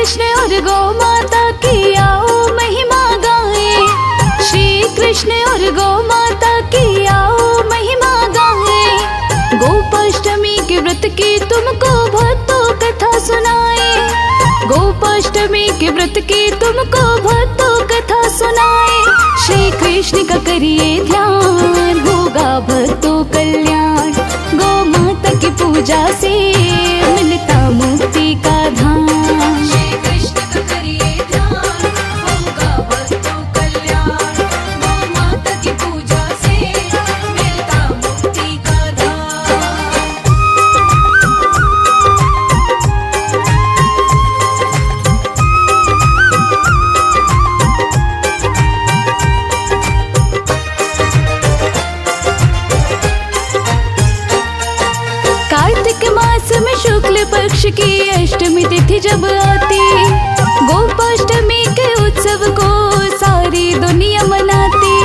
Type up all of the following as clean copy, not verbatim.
कृष्ण और गौ माता की आओ महिमा गाए, श्री कृष्ण और गौ माता की आओ महिमा गाए। गोपाष्टमी के व्रत की तुमको भक्तों कथा सुनाए, गोपाष्टमी के व्रत की तुमको भक्तों कथा सुनाए। श्री कृष्ण का करिए ध्यान, होगा भक्तों कल्याण। गौ माता की पूजा से मिलता मुक्ति का धाम। श्री कृष्ण का करिए ध्यान, होगा भक्तों कल्याण। गौ माता की पूजा से मिलता मुक्ति का धाम। कार्तिक मास में शुक्ल पक्ष की अष्टमी तिथि जब आती, गोपाष्टमी के उत्सव को सारी दुनिया मनाती।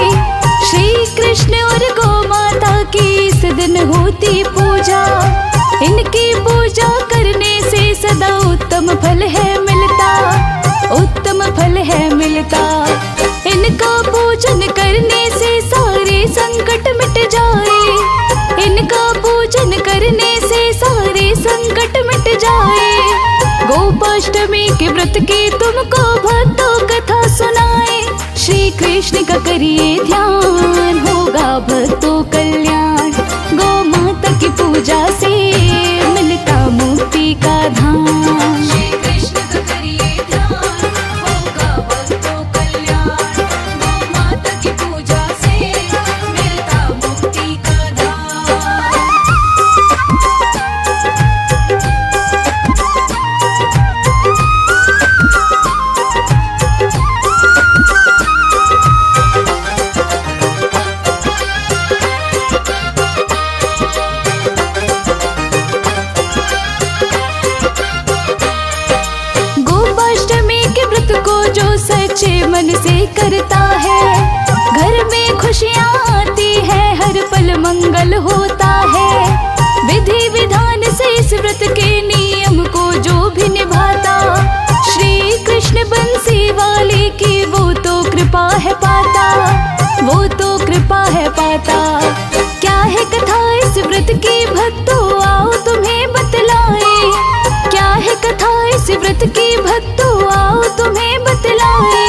श्री कृष्ण और गौ माता की इस दिन होती पूजा, इनकी पूजा करने से सदा उत्तम फल है मिलता, उत्तम फल है मिलता। इनका पूजन करने से सारे संकट मिट जाए, इनका पूजन करने से सारे संकट मिट जाए। गोपाष्टमी के व्रत की तुमको भक्तों कथा सुनाए, श्री कृष्ण का करिए ध्यान, होगा भक्तों कल्याण। गौ माता की पूजा से मिलता मुक्ति का धाम। श्री कृष्ण का करिए ध्यान, होगा भक्तों कल्याण। गौ माता की पूजा से मिलता मुक्ति का धाम। गोपाष्टमी के व्रत को जो सच्चे मन से करता है, घर में खुशियाँ आती है, हर पल मंगल होता है। विधि विधान से इस व्रत के नियम को जो भी निभाता, श्री कृष्ण बंसी वाले की वो तो कृपा है पाता, वो तो कृपा है पाता। क्या है कथा इस व्रत की भक्तों आओ तुम्हें बतलाए, क्या है कथा इस व्रत की भक्तों आओ तुम्हें बतलाए।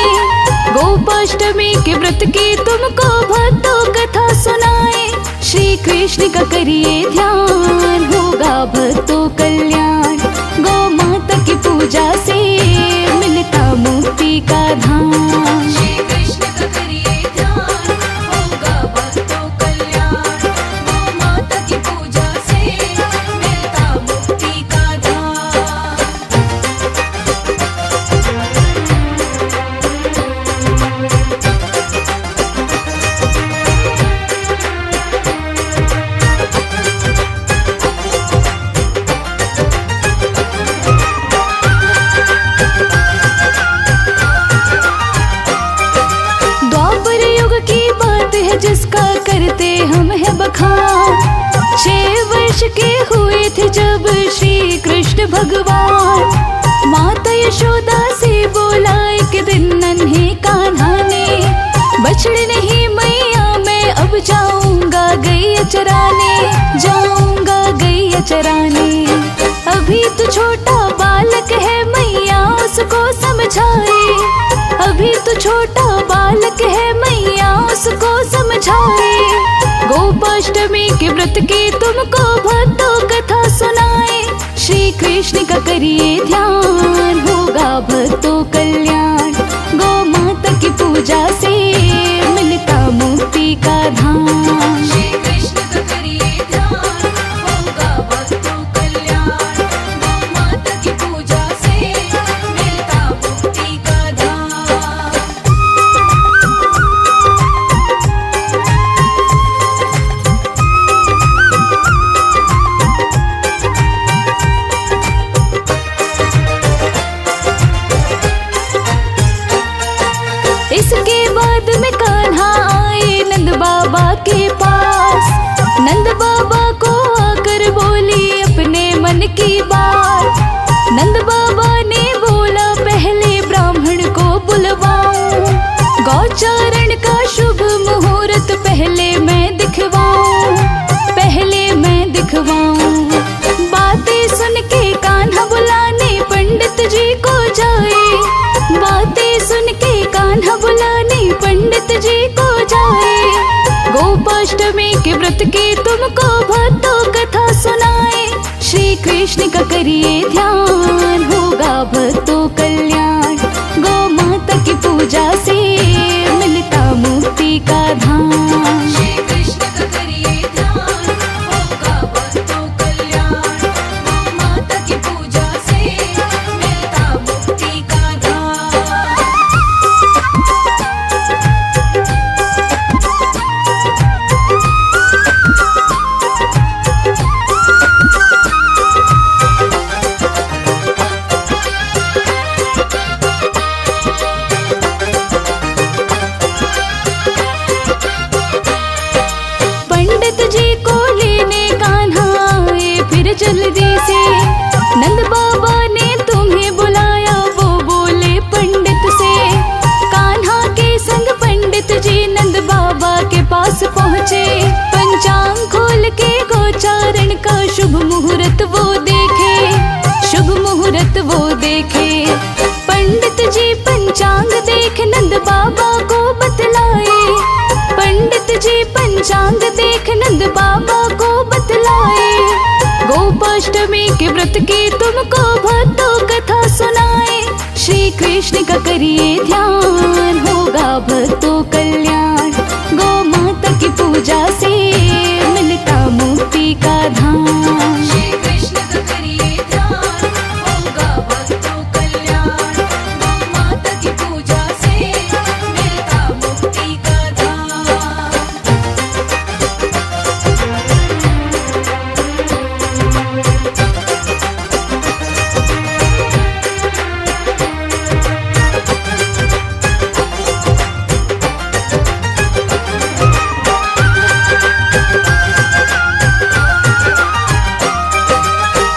गोपाष्टमी के व्रत की तुमको भक्तों कथा सुनाए, श्री कृष्ण का करिए ध्यान, होगा भक्तों कल्याण। गौ माता की पूजा से मिलता मुक्ति का धाम। श्री कृष्ण का करिए ध्यान, होगा भक्तों कल्याण। गौ माता की पूजा से मिलता मुक्ति का धाम। द्वापर युग की बात है जिसका करते हम है बखान। 6 वर्ष के हुए थे जब श्री कृष्ण भगवान, माता यशोदा से बोला एक दिन नन्हे कान्हा ने, बछड़े नहीं मैया मैं अब जाऊंगा गैया चराने, जाऊंगा गैया चराने। अभी तो छोटा बालक है मैया उसको समझाए, अभी तो छोटा बालक है मैया उसको समझाए। गोपाष्टमी के व्रत की तुमको भक्तों कथा सुनाए, श्री कृष्ण का करिए ध्यान, होगा भक्तों कल्याण। गौ माता की पूजा से मिलता मुक्ति का धाम। श्री कृष्ण का करिए ध्यान, होगा भक्तों कल्याण। गौ माता की पूजा से मिलता मुक्ति का धाम। इसके बाद में कान्हा आए नंद बाबा के पास, नंद बाबा को आकर बोली अपने मन की बात। नंद बाबा ने बोला गोपाष्टमी के व्रत की तुमको भक्तों कथा सुनाए। श्री कृष्ण का करिए ध्यान, होगा भक्तों कल्याण। गौ माता की पूजा से मिलता मुक्ति का धाम। श्री कृष्ण का करिए ध्यान, होगा भक्तों कल्याण। गौ माता की पूजा से मिलता मुक्ति का धाम। पंडित जी को लेने कान्हा आए फिर जल्दी से। नंद बाबा ने तुम्हें बुलाया, वो बोले पंडित से। कान्हा के संग पंडित जी नंद बाबा के पास पहुँचे। पंचांग खोल के गोचारण का शुभ मुहूर्त वो देखे, शुभ मुहूर्त वो देखे। पंडित जी पंचांग देख नंद बाबा को बतलाए। पंडित जी पंचांग देख नंद बाबा को बतलाए। गोपाष्टमी के व्रत की तुमको भक्तों कथा सुनाए। श्री कृष्ण का करिए ध्यान, होगा भक्तों कल्याण। गौ माता की पूजा से मिलता मुक्ति का धाम। श्री कृष्ण का करिए ध्यान, होगा भक्तों कल्याण। गौ माता की पूजा से मिलता मुक्ति का धाम।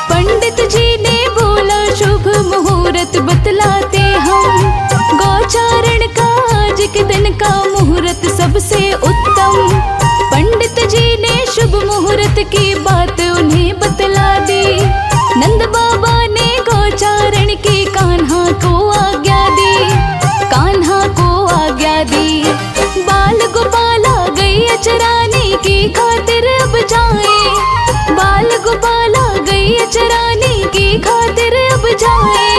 पंडित जी ने बोला शुभ मुहूर्त बतलाते हम। गोचारण का आज के दिन का मुहूर्त सबसे उत्तम। पंडित जी ने शुभ मुहूर्त की बात उन्हें बतला दी। नंद बाबा ने गोचारण की कान्हा को आज्ञा दी, कान्हा को आज्ञा दी। बाल गोपाला गैया चराने की खातिर अब जाए। बाल गोपाला गैया चराने की खातिर अब जाए।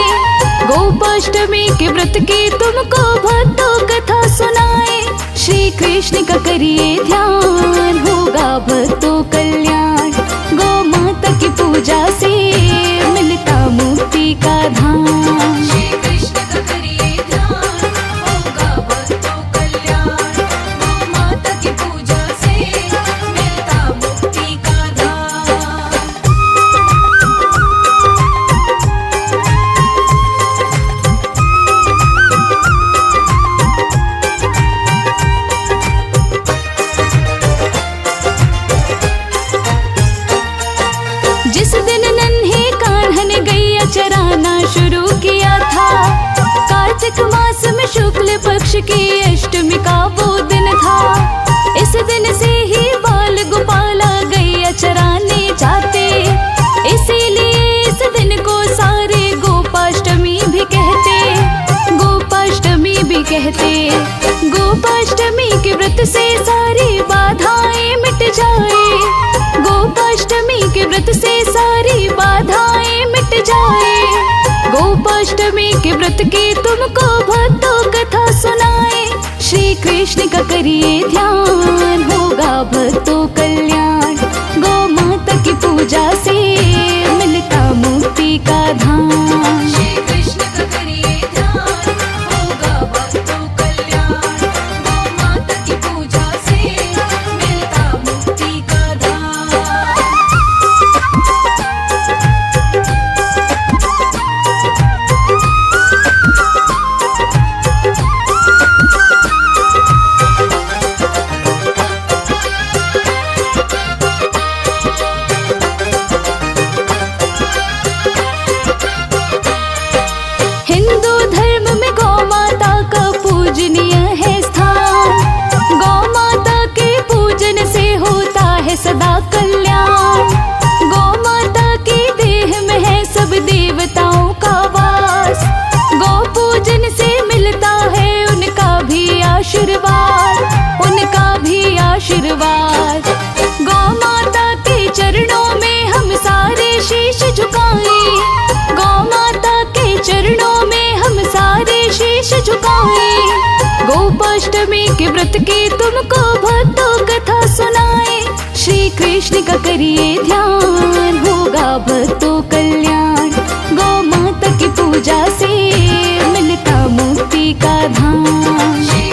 गोपाष्टमी के व्रत की तुमको भक्तों कथा सुनाए। श्री कृष्ण का करिए ध्यान, होगा भक्तों कल्याण। गौ माता की पूजा से मिलता मुक्ति का धाम। श्री कृष्ण का करिए ध्यान, होगा भक्तों कल्याण। गौ माता की पूजा से मिलता मुक्ति का धाम। जिस दिन नन्हे कान्हा ने गैया चराना शुरू किया था, कार्तिक मास में शुक्ल पक्ष की अष्टमी का वो दिन था। इस दिन से ही बाल गोपाला गैया चराने जाते। इसीलिए इस दिन को सारे गोपाष्टमी भी कहते, गोपाष्टमी भी कहते। गोपाष्टमी के व्रत से सारी बाधाएं मिट जाए। गोपाष्टमी के व्रत से सारी बाधाएं मिट जाए। गोपाष्टमी के व्रत की तुमको भक्तों कथा सुनाए। श्री कृष्ण का करिए ध्यान, होगा भक्तों कल्याण। गौ माता की पूजा से मिलता मुक्ति का धाम। श्री कृष्ण का करिए ध्यान, होगा भक्तों कल्याण। गौ माता की पूजा से मिलता मुक्ति का धाम। सदा कल्याण। गौ माता की देह में है सब देवताओं का वास। गौ पूजन से मिलता है उनका भी आशीर्वाद, उनका भी आशीर्वाद। गोपाष्टमी के व्रत की तुमको भक्तों कथा सुनाए। श्री कृष्ण का करिए ध्यान, होगा भक्तों कल्याण। गौ माता की पूजा से मिलता मुक्ति का धाम।